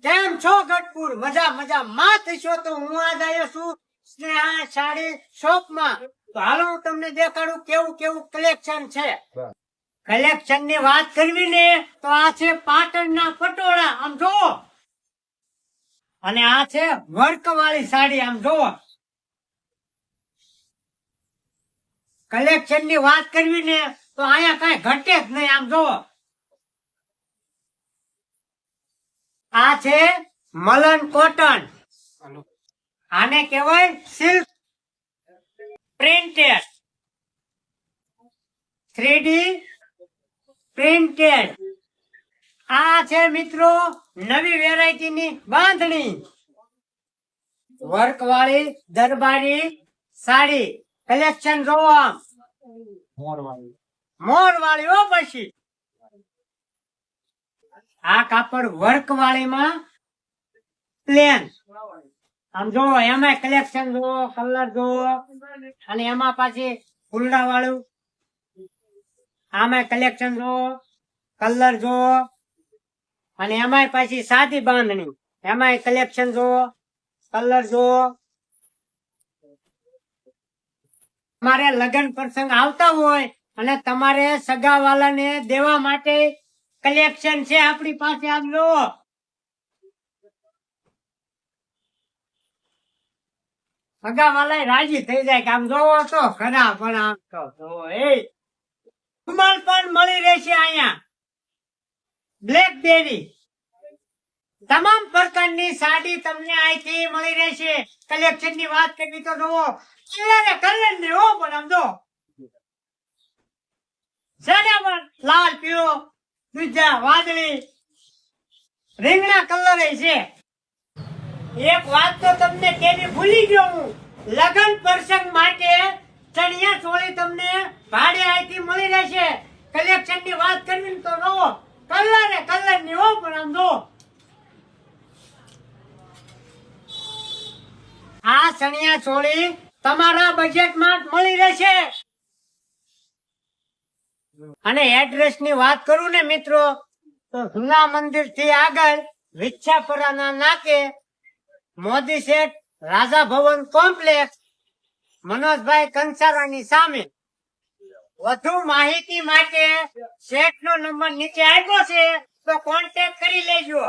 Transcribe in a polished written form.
કેમ છો ગઢપુર? મજા મજા માં થશો તો હું આજ આવ્યો છું સ્નેહા સાડી શોપ માં. તો હાલો હું તમને દેખાડું કેવું કેવું કલેક્શન છે. કલેક્શન ની વાત કરવી ને તો આ છે પાટણના પટોળા, આમ જોવો. અને આ છે વર્ક વાળી સાડી, આમ જોવો. કલેક્શન ની વાત કરવી ને તો અહીંયા કઈ ઘટે જ નહીં, આમ જોવો. આ છે મલન કોટન, આને કહેવાય સિલ્ક પ્રિન્ટેડ, 3D પ્રિન્ટેડ. આ છે મિત્રો નવી વેરાયટી ની બાંધણી, વર્ક વાળી દરબારી સાડી. કલેક્શન જોવો, આમ મોર વાળી હો. પછી આ કાપડ વર્ક વાળી માં પ્લેન, આમ જોવો. એમાં કલેક્શન જોવો, કલર જોવો. અને એમાં પાછી ફૂલડા વાળું, આમાં કલેક્શન જોવો, કલર જોવો. અને એમાં પાછી સાદી બાંધણી, એમાં કલેક્શન જોવો, કલર જોવો. તમારે લગ્ન પ્રસંગ આવતા હોય અને તમારે સગાવાલાને દેવા માટે કલેક્શન છે આપણી પાસે, આમ જોવો. સગાવાલા રાજી થઈ જાય કે આમ જોવો તો ખરા. પણ આમ તો જોવો, એ રૂમાલ પણ મળી રહેશે અહીંયા, બ્લેકબેરી. તમામ પ્રકારની સાડી તમને અહીંથી મળી રહેશે. કલેક્શન ની વાત કરવી તો જોવો, કલર ને હો. પણ આમ જો લાલ, પીળો, દૂધા, વાદળી, રીંગણા કલર છે. એક વાત તો તમને કેવી ભૂલી ગયો હું, લગ્ન પ્રસંગ માટે ચણિયા ચોળી તમને ભાડે અહીંથી મળી રહેશે. કલેક્શન ની વાત કરવી તો જોવો, કલર ની હો. પણ આમ જો આ ચણિયા ચોળી તમારા બજેટમાં જ મળી રહેશે. અને એડ્રેસ ની વાત કરું ને મિત્રો, તો જૂના મંદિર થી આગળ વિછાપરાના નાકે મોદી શેઠ રાજા ભવન કોમ્પ્લેક્સ, મનોજભાઈ કંસારાની સામે. વધુ માહિતી માટે શેઠ નો નંબર નીચે આપ્યો છે, તો કોન્ટેક્ટ કરી લેજો.